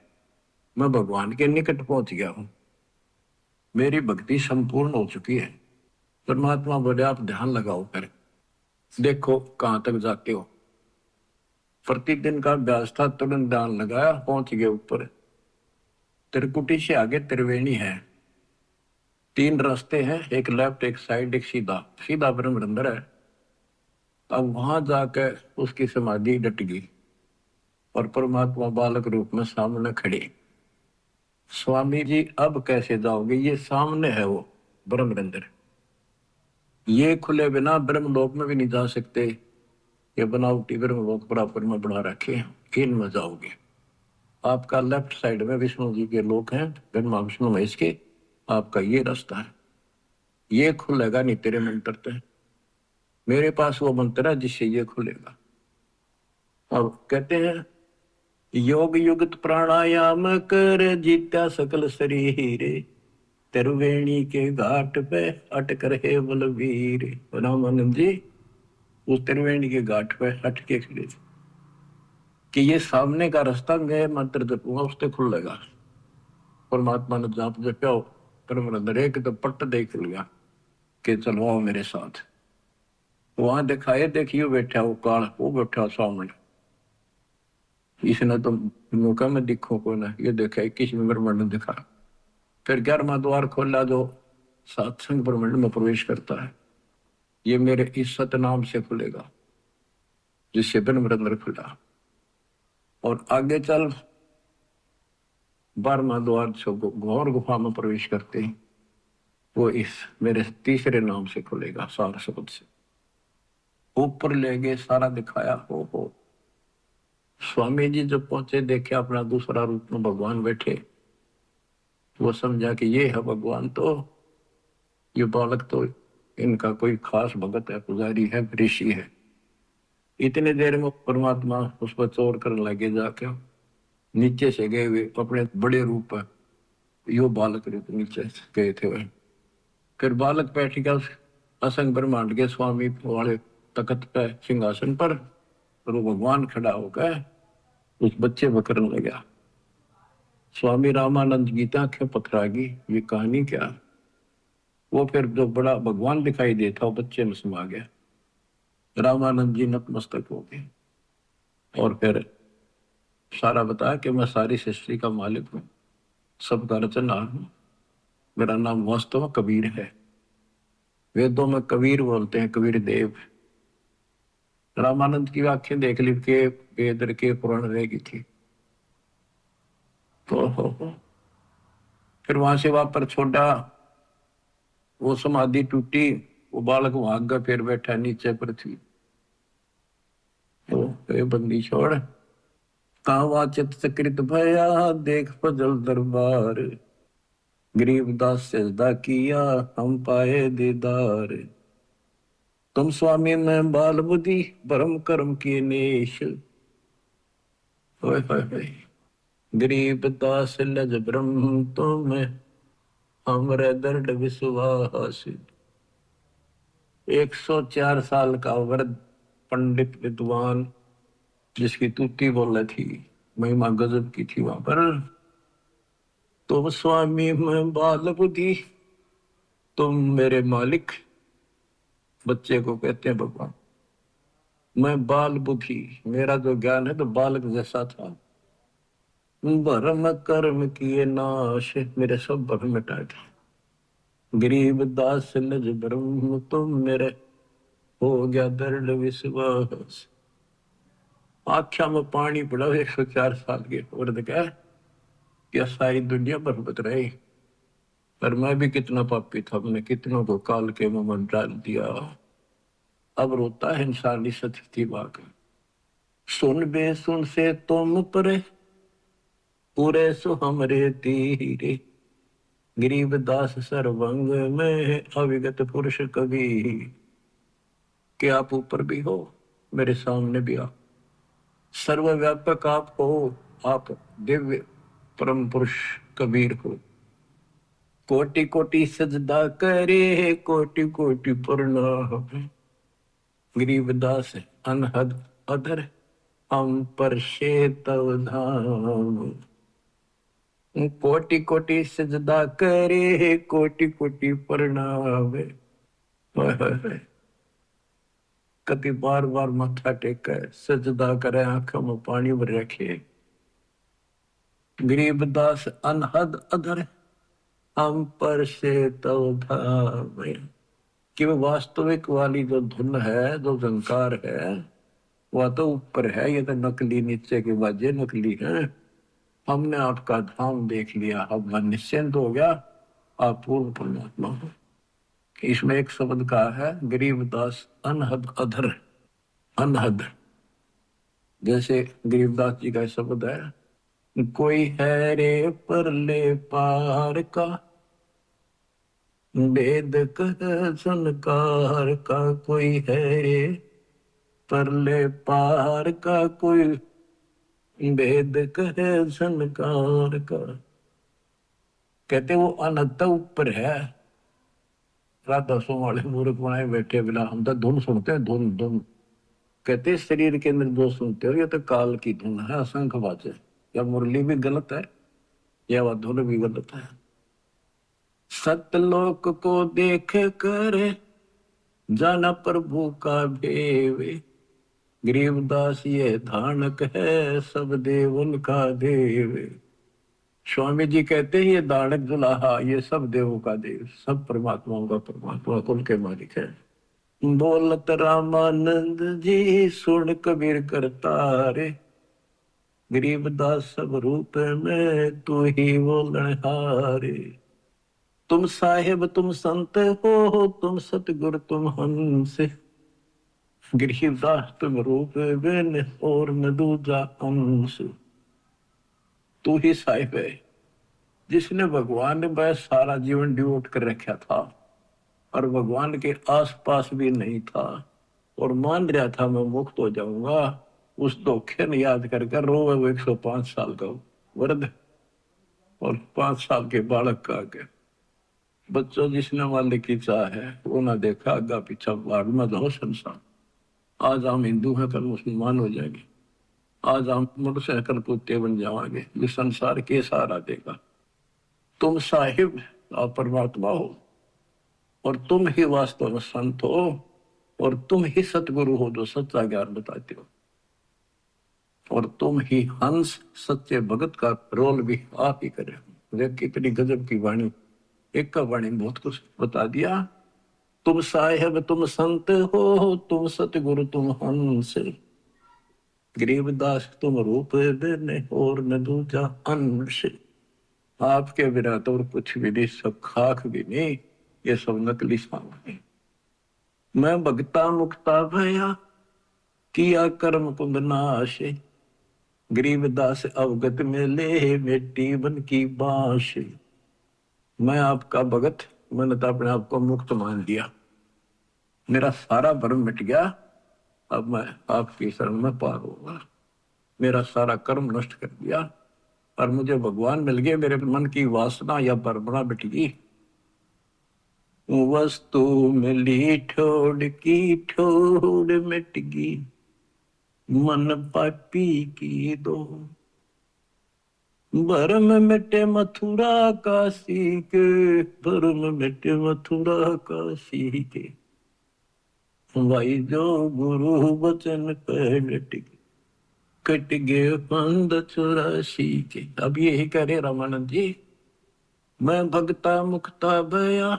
मैं भगवान के निकट पहुंच गया हूँ, मेरी भक्ति संपूर्ण हो चुकी है। परमात्मा बोले आप ध्यान लगाओ कर देखो कहां तक जाते हो। प्रतिदिन का अभ्यास था, तुरंत ध्यान लगाया, पहुंच गए ऊपर। त्रिकुटी से आगे त्रिवेणी है, 3 रास्ते हैं, एक लेफ्ट एक साइड एक सीधा, सीधा ब्रह्मरंध्र है। अब वहां जाकर उसकी समाधि डट गई और परमात्मा बालक रूप में सामने खड़े। स्वामी जी अब कैसे जाओगे, ये सामने है वो ब्रह्मरंध्र, ये खुले बिना ब्रह्मलोक में भी नहीं जा सकते, ये बनावटी ब्रह्मलोक बराबर में बना रखे, इनमें जाओगे। आपका लेफ्ट साइड में विष्णु जी के लोक हैं, ब्रह्मा विष्णु महेश के, आपका ये रास्ता है, ये खुलेगा नहीं तेरे मंत्र से, मेरे पास वो मंत्र है जिससे ये खुलेगा। अब कहते हैं योग युक्त प्राणायाम कर जीत्या सकल शरीर, त्रिवेणी के घाट पे अटक रहे बलवीर। रामानंद जी उस त्रिवेणी के घाट पे हट के खड़े थे कि ये सामने का रास्ता मैं मंत्र जपूंगा उससे खुलेगा। परमात्मा ने जाप जप्या, परम एक तो पट्ट देख लिया कि चलो आओ मेरे साथ। वहां दिखाए देखियो बैठा वो काल, वो बैठा सामने, इसने तो मौका में दिखो को ना, ये देखा 21 ब्रह्मांड ने दिखा। फिर 11वां द्वार खोला जो सत्संग ब्रह्मांड में प्रवेश करता है, ये मेरे इस सतनाम से खुलेगा जिससे ब्रह्मरंध्र खुला। और आगे चल 12वां द्वार घोर गुफा में प्रवेश करते हैं, वो इस मेरे तीसरे नाम से खुलेगा, सार शब्द से। ऊपर ले गए, सारा दिखाया। हो स्वामी जी जब पहुंचे देखे अपना दूसरा रूप में भगवान बैठे, वो समझा कि ये है भगवान, तो ये बालक तो इनका कोई खास भगत है, पुजारी है, ऋषि है। इतने देर में परमात्मा उस पर चोर करने लगे, जाके नीचे से गए हुए अपने बड़े रूप पर यो बालक रूप नीचे गए थे वह। फिर बालक बैठ गया उस असंग ब्रह्मांड के स्वामी वाले तख्त पे सिंहासन पर, और वो भगवान खड़ा होकर उस बच्चे को करने लगा। स्वामी रामानंद की आंखें पथरागी, ये कहानी क्या। वो फिर जो बड़ा भगवान दिखाई देता वो बच्चे में समा गया। रामानंद जी नतमस्तक हो गए और फिर सारा बताया कि मैं सारी सृष्टि का मालिक हूँ, सबका रचनहार हूँ, मेरा नाम वास्तव में कबीर है। वेदों में कबीर बोलते हैं, कबीर देव। रामानंद की आंखें देख ली के वेद के पुराण रहेगी थी। तो फिर वहां से वापस छोड़ा, वो समाधि टूटी, वो बालक वहां गया, फिर बैठा नीचे पृथ्वी। तो बंदी छोड़ कावा चित सकृत भया, देख फजल दरबार, गरीबदास सजदा किया हम पाए दीदार। तुम स्वामी में बाल बुद्धि भरम कर्म की नेश। गरीबदास लज ब्रह्म तुम हमरे दर्द विश्वास। 104 साल का वृद्ध पंडित विद्वान जिसकी तूती बोल थी, महिमा गजब की थी वहां पर। तुम स्वामी में बाल बुद्धि, तुम मेरे मालिक, बच्चे को कहते हैं भगवान। मैं बाल बुद्धि, मेरा जो ज्ञान है तो बालक जैसा था। भरम कर्म किए नाश, मेरे सब भरम मिटाए थे। गरीब दास लज ब्रह्म तुम मेरे, हो गया दृढ़ विश्वास। आख्या में पानी पड़ा 104 साल के वृद्ध का, क्या सारी दुनिया बर्बाद रही, पर मैं भी कितना पापी था, मैंने कितनों को काल के मुंह में डाल दिया। अब रोता है इंसानी सती बाग। सुन बे सुन से तुम परे, पूरे सो हमरे तीरे, गरीब दास सर्वंग में अविगत पुरुष कभी। कि आप ऊपर भी हो, मेरे सामने भी आप, सर्वव्यापक आप हो, आप दिव्य परम पुरुष कबीर हो। कोटि कोटि सजदा करे, कोटि कोटि प्रणाम। गरीबदास अनहद अधर, हम पर से तव धाम। कोटि कोटि सजदा करे, कोटि कोटि प्रणाम। कति बार बार माथा टेके सजदा करे, आंखों में पानी भर रखे। गरीबदास अनहद अधर, हम पर से तव धाम। कि वो वास्तविक वाली जो धुन है, जो झंकार है, वह तो ऊपर है, ये तो नकली नीचे के बाजे नकली है। हमने आपका धाम देख लिया, अब मन निश्चिंत हो गया, आप पूर्ण परमात्मा हो। इसमें एक शब्द कहा है, गरीबदास अनहद अधर। अनहद, जैसे गरीबदास जी का शब्द है, कोई है रे परले पार का, वेद कह संकार का। कोई है रे परले पार का, कोई वेद कहे संकार का। कहते वो अनंत ऊपर है। राधा सो वाले मूर्ख बनाए बैठे बिना, हम तो धुन सुनते हैं, धुन धुन। कहते शरीर के अंदर जो सुनते हो ये तो काल की धुन है, असंख्य बातें। या मुरली भी गलत है, या वह धुन भी गलत है। सतलोक को देख कर जाना प्रभु का भेवे, गरीबदास ये धानक है, सब देवन का देव। स्वामी जी कहते हैं ये दानक दुलाहा, ये सब देवों का देव, सब परमात्माओं का परमात्मा, कुल के मालिक है। बोलत रामानंद जी सुन कबीर करतारे, गरीबदास सब रूप में तू ही बोलनहारे। तुम साहेब तुम संत हो, तुम सतगुर तुम हंस, गरीबदास तुम रूप बिन और न दूजा अंश। तू ही साहिब है जिसने भगवान ने वह सारा जीवन डिवोट कर रखा था, और भगवान के आसपास भी नहीं था, और मान रहा था मैं मुक्त हो जाऊंगा। उस धोखे ने याद कर रोवे वो 105 साल का वृद्ध और 5 साल के बालक का आगे। बच्चों जिसने मालिक की चाह है वो ना देखा आगा पीछा, भाड़ में दो संसार। आज हम हिंदू हैं, कल मुसलमान हो जाएंगे। आज हम मनुष्य हैं, कल कुत्ते बन जाएंगे। ये संसार के सहारा देगा। तुम साहिब और परमात्मा हो, और तुम ही वास्तव में संत हो, और तुम ही सतगुरु हो जो सच्चा ज्ञान बताते हो, और तुम ही हंस सच्चे भगत का रोल भी आप ही करे। देख कितनी गजब की वाणी, एक का वाणी बहुत कुछ बता दिया। तुम साहिब तुम संत हो, तुम सतगुरु तुम हंस, गरीबदास तुम रूप बिन और न दूजा अंश। आपके बिना तो और कुछ भी नहीं, सब खाक भी नहीं, ये सब नकली सामान। मैं भगता मुक्ता भया, किया कर्म कुंद नाश, गरीबदास अवगत में ले मिट्टी बन की बांश। मैं आपका भगत, मैंने तो अपने आप को मुक्त मान लिया, मेरा सारा भ्रम मिट गया। अब मैं आपकी शरण में पार होगा, मेरा सारा कर्म नष्ट कर दिया, और मुझे भगवान मिल गए। मेरे मन की वासना या भ्रमणा मिट गई। वस्तु मिली ठोड़ की ठोड़ मिट गई, मन पापी की दो। भरम मिटे मथुरा काशी के, भरम मिटे मथुरा काशी के। भाई जो गुरु वचन पे डट गए, कट गए पंद 84 के। अब यही कह रहे रामानंद जी, मैं भगता मुक्ता भया,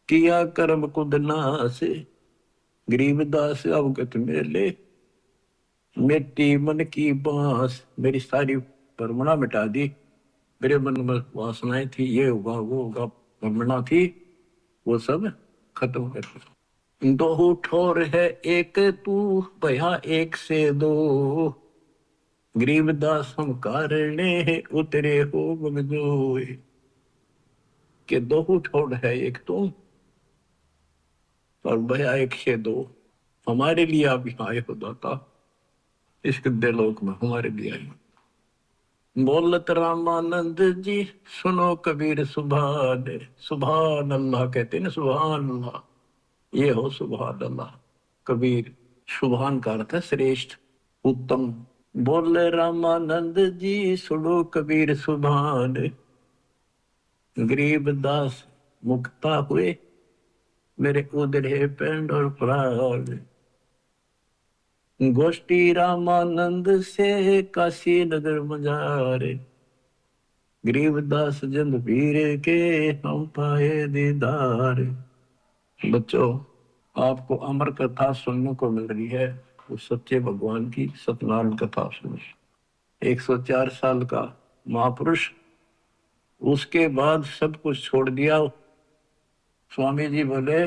किया कर्म कुद नाश, गरीबदास अवगत मेले, मिट्टी मन की बांस। मेरी सारी भ्रमणा मिटा दी, मेरे मन में वासनाएं थी, ये होगा वो होगा, भ्रमणा थी, वो सब खत्म कर दी। दो ठोर है एक तू, भया एक से दो, गरीबदास हम कारणे उतरे हो बगजोए। के दो ठोर है एक तू, और भया 102 हमारे लिए आप यहाँ आए हो दाता, इस गद्दे लोक में हमारे लिए आए। बोलत रामानंद जी सुनो कबीर सुभान, सुभान अल्लाह कहते ना, सुभान अल्लाह, ये हो सुभान अल्लाह। कबीर सुभान का अर्थ है श्रेष्ठ, उत्तम। बोले रामानंद जी सुनो कबीर सुभान, गरीब दास मुक्ता हुए मेरे उधरे पेंड और प्राण। गोष्ठी रामानंद से काशी नगर मजारे, गरीबदास जंद पीर के हम पाए दीदार। बच्चों, आपको अमर कथा सुनने को मिल रही है, उस सच्चे भगवान की सत्यनारायण कथा सुनो। 104 साल का महापुरुष, उसके बाद सब कुछ छोड़ दिया। स्वामी जी बोले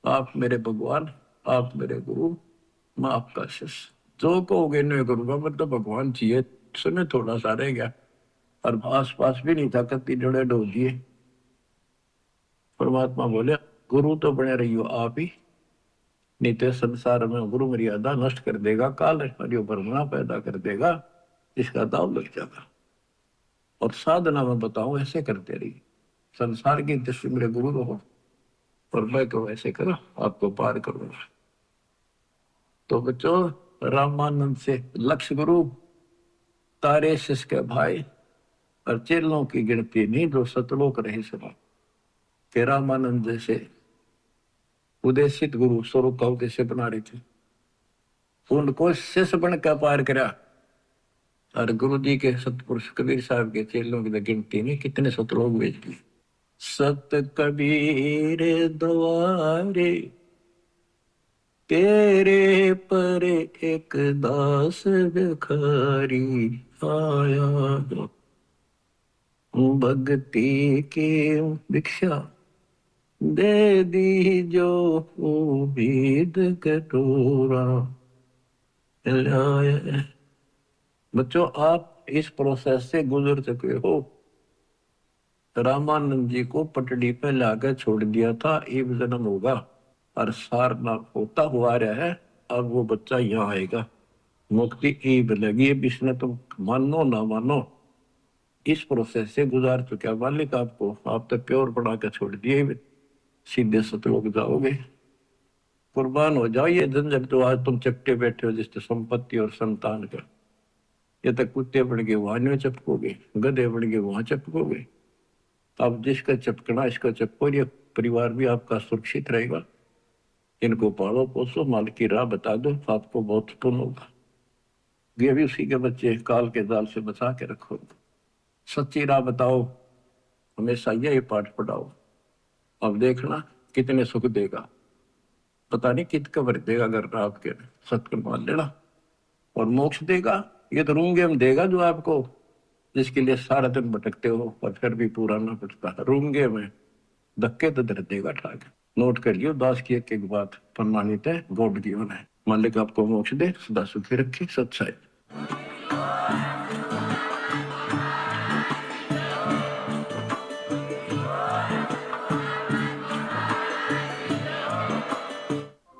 आप मेरे भगवान, आप मेरे गुरु, मैं आपका शिष्य, जो कहोगे नहीं करूंगा। मतलब भगवान चाहिए, समय थोड़ा सा रह गया और आस पास भी नहीं था, कत्ती जड़े डो दिए। परमात्मा बोले गुरु तो बने रहियो आप ही, नहीं तो संसार में गुरु मर्यादा नष्ट कर देगा, काल हरियो भ्रमणा पैदा कर देगा, इसका दाव लग जाएगा। और साधना में बताऊं ऐसे करते रहिए, संसार की दृष्टि मेरे गुरु रहो और मैं कहो ऐसे करो, आपको पार करूंगा। तो बच्चों, रामानंद से लक्ष्य गुरु, तारे शिष के भाई और चेलों की गिनती नहीं जो सतलोक रहे सदा। के रामानंद जैसे उदेशित गुरु स्वरूप का उद्देश्य बना रहे थे, उनको शिष्य बनकर पार करा। और गुरु जी के सतपुरुष कबीर साहब के चेलों की गिनती नहीं, कितने सतलोक भेज दिए। सत कबीर द्वारे तेरे पर एक दास भिखारी आया, भक्ति की भिक्षा दे दी जो उम्मीद कटोरा लाया। बच्चों, आप इस प्रोसेस से गुजर चुके हो। रामानंद जी को पटड़ी पे लाकर छोड़ दिया था, एक जन्म होगा और सारनाथ होता हुआ रहा है। अब वो बच्चा यहाँ आएगा, मुक्ति ईब लगी। अब इसने तुम मानो ना मानो, इस प्रोसेस से गुजार चुका मालिक आपको। आप तो प्योर बना कर छोड़ दिए, सीधे सतलोक जाओगे। कुर्बान हो जाओ ये झंझट जो आज तुम चपटे बैठे हो, जिससे संपत्ति और संतान का। ये तक कुत्ते बन के वहां नहीं चपकोगे, गधे बन के वहां चपकोगे। अब जिसका चपकना इसका चपको, ये परिवार भी आपका सुरक्षित रहेगा। इनको पालो पोसो, मालिक की राह बता दो, आपको बहुत पुण्य होगा। ये भी उसी के बच्चे, काल के जाल से बचा के रखो। सच्ची राह बताओ, हमेशा यही पाठ पढ़ाओ। अब देखना कितने सुख देगा, पता नहीं कित कबर देगा। अगर आपके सत्य मान लेना, और मोक्ष देगा, ये तो रूंगे में देगा जो आपको, जिसके लिए सारा दिन भटकते हो और फिर भी पूरा ना भटकता। रूंगे में धक्के तो दर देगा ठाक। नोट कर लियो, दास की एक एक बात प्रमाणित है, गॉड गिवन है। मालिक आपको मोक्ष दे, सदा सुखी रखे, सच्चाई।